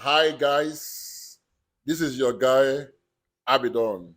Hi guys, this is your guy Abidon.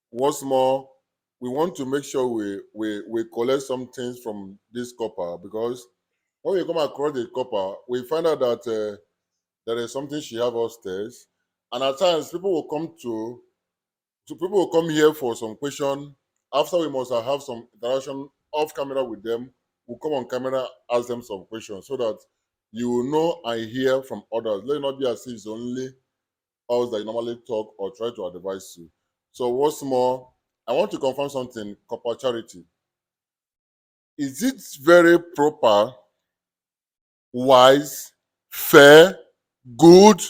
Once more, we want to make sure we collect some things from this copper because when we come across the copper, we find out that there is something she have upstairs, and at times people will come to people will come here for some question. After we must have some interaction off camera with them, we'll come on camera, ask them some questions so that you will know and hear from others. Let it not be as if it's only us that you normally talk or try to advise you. So what's more, I want to confirm something, Copper Charity. Is it very proper, wise, fair, good,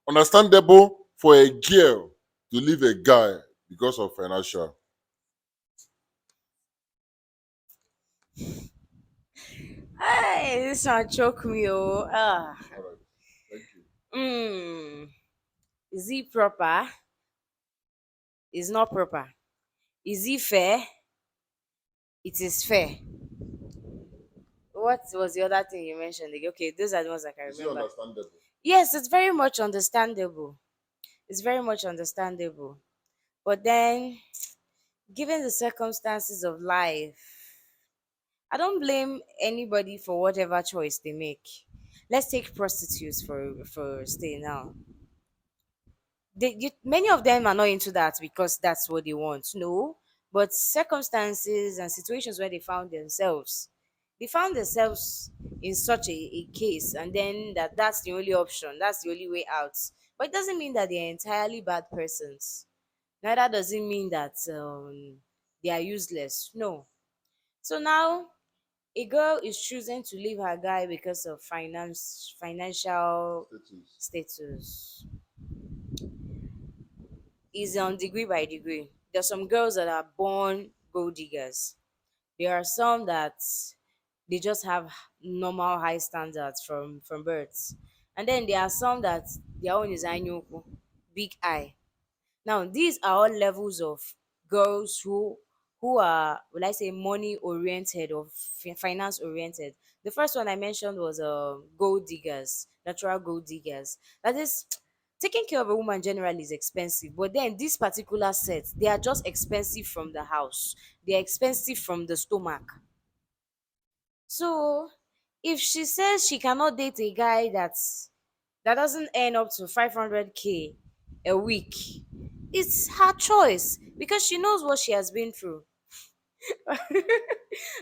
understandable for a girl to leave a guy because of financial? Hey, this one choke me, oh. All right. Thank you. Mm. Is it proper? Is not proper. Is it fair? It is fair. What was the other thing you mentioned? Like, okay, those are the ones I can Is it remember. understandable? Yes, it's very much understandable. It's very much understandable. But then, given the circumstances of life, I don't blame anybody for whatever choice they make. Let's take prostitutes for stay now. Many of them are not into that because that's what they want. No, but circumstances and situations where they found themselves in such a case, and then that's the only option, that's the only way out. But it doesn't mean that they're entirely bad persons. Neither does it mean that they are useless. No. So now a girl is choosing to leave her guy because of financial Status. status is on degree by degree. There's some girls that are born gold diggers. There are some that they just have normal high standards from birth. And then there are some that their own is anyoku, big eye. Now these are all levels of girls who are, will I say, money oriented or finance oriented. The first one I mentioned was gold diggers, natural gold diggers. That is, taking care of a woman generally is expensive, but then this particular set, they are just expensive from the house. They are expensive from the stomach. So if she says she cannot date a guy that doesn't earn up to 500K a week, it's her choice because she knows what she has been through.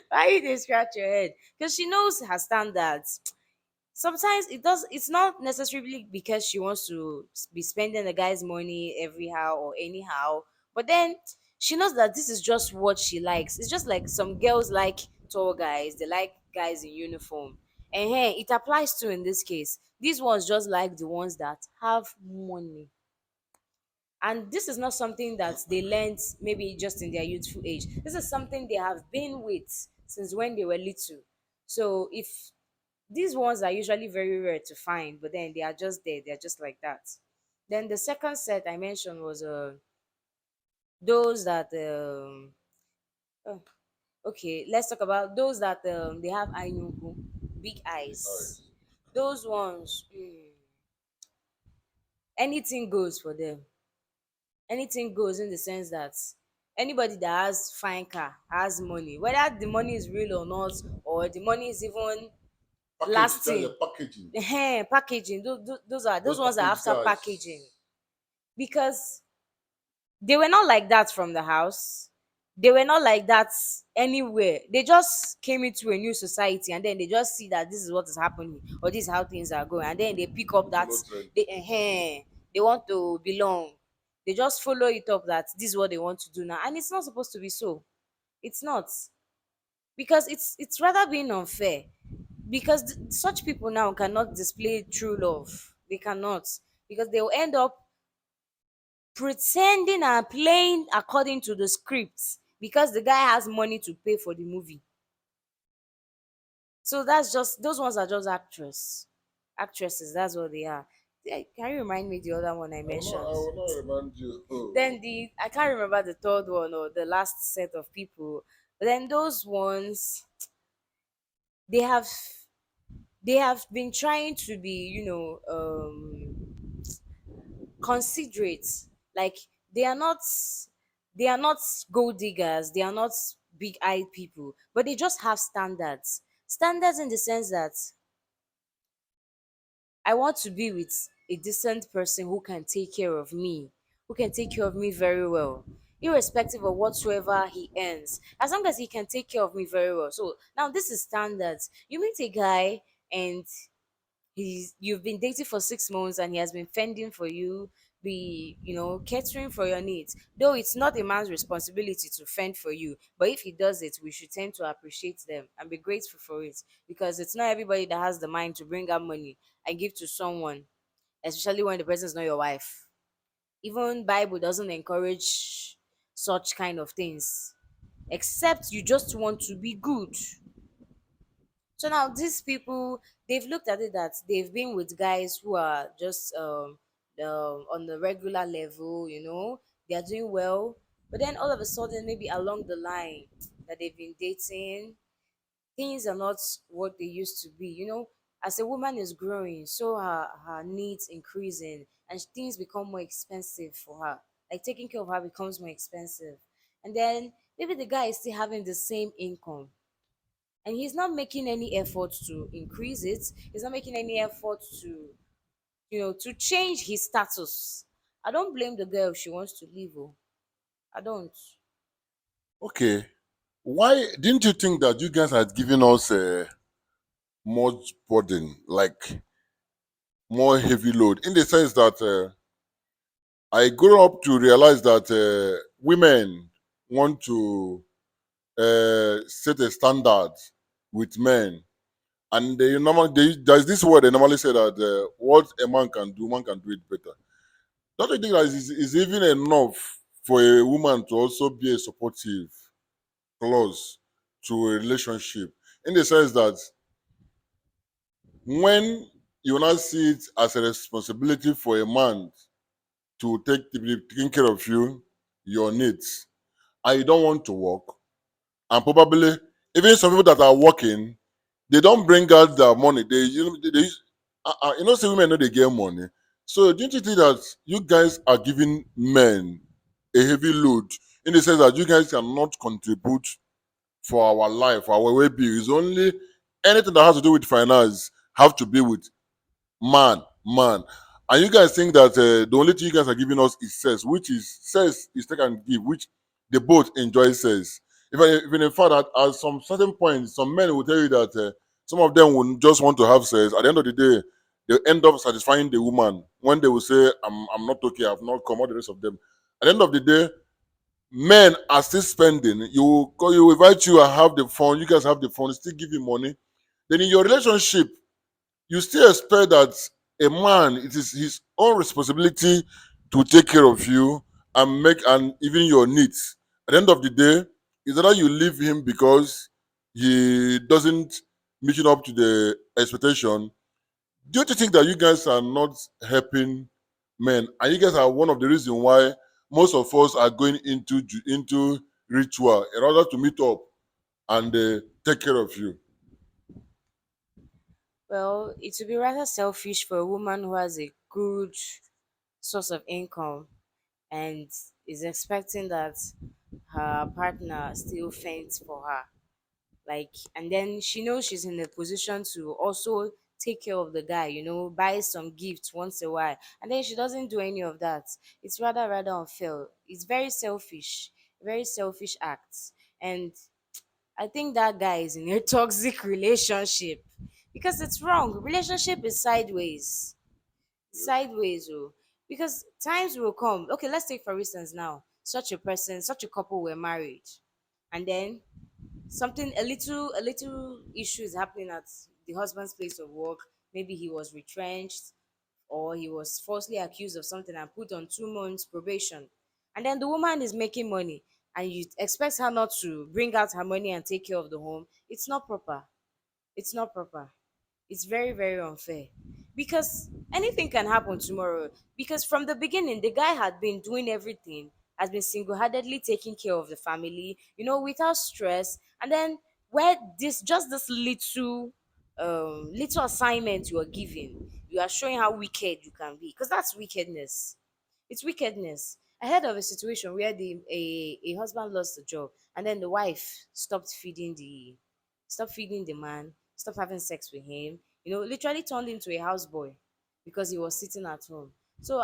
Why you dey scratch your head? Because she knows her standards. Sometimes it's not necessarily because she wants to be spending the guy's money everyhow or anyhow, but then she knows that this is just what she likes. It's just like some girls like tall guys, they like guys in uniform, and hey, it applies to in this case. These ones just like the ones that have money, and this is not something that they learned maybe just in their youthful age. This is something they have been with since when they were little. So if these ones are usually very rare to find, but then they are just there, they're just like that. Then the second set I mentioned was those that oh, okay, let's talk about those that they have ainuku, big Big eyes. eyes. Those ones, anything goes for them. Anything goes in the sense that anybody that has fine car has money, whether the money is real or not, or the money is even Packaging. Tell lasting. your packaging. Packaging, those are those Those ones are package after packaging, guys. because they were not like that from the house. They were not like that anywhere. They just came into a new society, and then they just see that this is what is happening, or this is how things are going, and then they pick up They that follow trend. they want to belong. They just follow it up that this is what they want to do now, and it's not supposed to be so. It's not, because it's rather being unfair, because such people now cannot display true love. They cannot, because they will end up pretending and playing according to the script because the guy has money to pay for the movie. So that's just, those ones are just actresses. That's what they are. Can you remind me the other one I mentioned? I will not remind you. Then the I can't remember the third one or the last set of people. But then those ones, they have they have been trying to be, considerate. Like they are not they are not gold diggers, they are not big eyed people, but they just have standards. Standards in the sense that I want to be with a decent person who can take care of me, who can take care of me very well, irrespective of whatsoever he earns, as long as he can take care of me very well. So now this is standards. You meet a guy and you've been dating for 6 months and he has been fending for you, be catering for your needs, though it's not a man's responsibility to fend for you, but if he does it, we should tend to appreciate them and be grateful for it, because it's not everybody that has the mind to bring out money and give to someone, especially when the person is not your wife. Even Bible doesn't encourage such kind of things, except you just want to be good. So now these people, they've looked at it that they've been with guys who are just on the regular level, they are doing well. But then all of a sudden, maybe along the line that they've been dating, things are not what they used to be. As a woman is growing, so her needs increasing, and things become more expensive for her. Like taking care of her becomes more expensive. And then maybe the guy is still having the same income and he's not making any effort to increase it. He's not making any effort to change his status. I don't blame the girl if she wants to leave. Oh, I don't. Okay. Why didn't you think that you guys had given us much burden, like more heavy load, in the sense that I grew up to realize that women want to set a standard with men, and there's this word they normally say that what a man can do, man can do it better. Don't you think that is even enough for a woman to also be a supportive clause to a relationship, in the sense that when you now see it as a responsibility for a man to be taking care of you, your needs, and you don't want to work, and probably even some people that are working, they don't bring out their money. Say women know they get money. So don't you think that you guys are giving men a heavy load, in the sense that you guys cannot contribute for our life, our well-being? It's only anything that has to do with finance have to be with man. And you guys think that the only thing you guys are giving us is sex, which is sex is take and give, which they both enjoy sex. Even in fact, at some certain point, some men will tell you that some of them will just want to have sex. At the end of the day, they end up satisfying the woman when they will say, I'm not okay, I've not come, all the rest of them. At the end of the day, men are still spending. You will invite you and have the fun, you guys have the fun, still give you money. Then in your relationship, you still expect that a man, it is his own responsibility to take care of you and make and even your needs. At the end of the day, is either you leave him because he doesn't meet up to the expectation. Don't you think that you guys are not helping men, and you guys are one of the reasons why most of us are going into ritual in order to meet up and take care of you? Well, it would be rather selfish for a woman who has a good source of income and is expecting that her partner still fends for her. Like, and then she knows she's in a position to also take care of the guy, buy some gifts once a while, and then she doesn't do any of that. It's rather unfair. It's very selfish act. And I think that guy is in a toxic relationship because it's wrong. Relationship is sideways. Oh, because times will come. Okay, let's take for instance now, such a couple were married, and then something a little issue is happening at the husband's place of work. Maybe he was retrenched or he was falsely accused of something and put on 2 months probation, and then the woman is making money and you expect her not to bring out her money and take care of the home. It's not proper. It's very unfair, because anything can happen tomorrow. Because from the beginning, the guy had been doing everything, has been single-handedly taking care of the family, without stress. And then where this little assignment you are giving, you are showing how wicked you can be, because that's wickedness. It's wickedness. I heard of a situation where a husband lost a job, and then the wife stopped feeding the man, stopped having sex with him, literally turned into a houseboy because he was sitting at home. So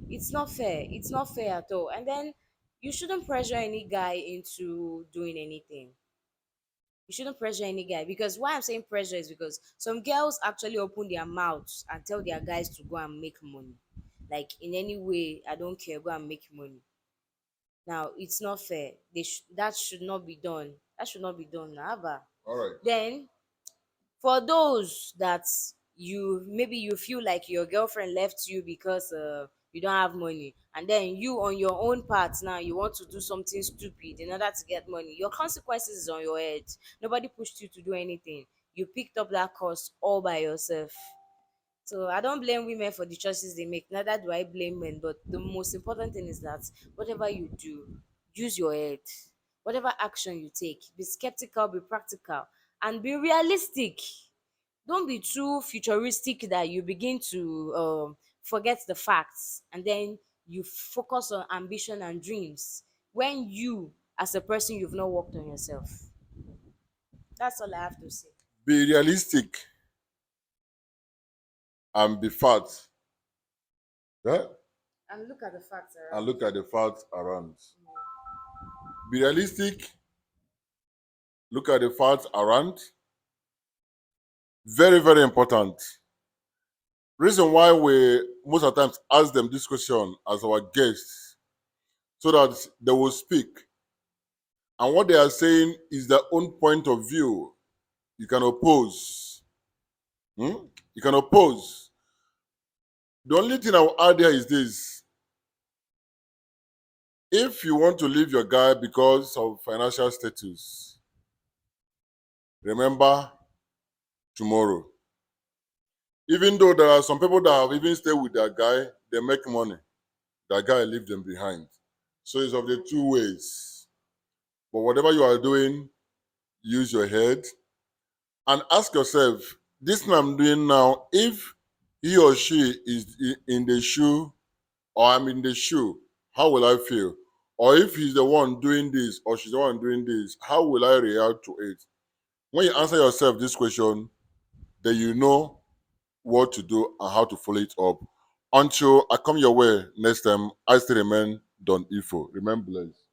it's not fair. It's not fair at all. And then you shouldn't pressure any guy into doing anything. You shouldn't pressure any guy, because why I'm saying pressure is because some girls actually open their mouths and tell their guys to go and make money. Like, in any way, I don't care, go and make money. Now it's not fair. That should not be done. That should not be done, never. All right. Then, for those that you feel like your girlfriend left you because you don't have money, and then you on your own part now you want to do something stupid in order to get money, your consequences is on your head. Nobody pushed you to do anything. You picked up that cost all by yourself. So I don't blame women for the choices they make, neither do I blame men. But the most important thing is that whatever you do, use your head. Whatever action you take, be skeptical, be practical, and be realistic. Don't be too futuristic that you begin to forget the facts, and then you focus on ambition and dreams when you, as a person, you've not worked on yourself. That's all I have to say. Be realistic and be fat. Yeah? And look at the facts And around. look at the facts around. Be realistic, look at the facts around. Very, very important. Reason why we most of the times ask them this question as our guests, so that they will speak. And what they are saying is their own point of view. You can oppose. You can oppose. The only thing I will add here is this. If you want to leave your guy because of financial status, remember tomorrow. Even though there are some people that have even stayed with their guy, they make money. That guy leave them behind. So it's of the two ways. But whatever you are doing, use your head and ask yourself, this thing I'm doing now, if he or she is in the shoe or I'm in the shoe, how will I feel? Or if he's the one doing this or she's the one doing this, how will I react to it? When you answer yourself this question, then you know what to do and how to follow it up. Until I come your way next time, I still remain Don Ifo. Remember, blessed.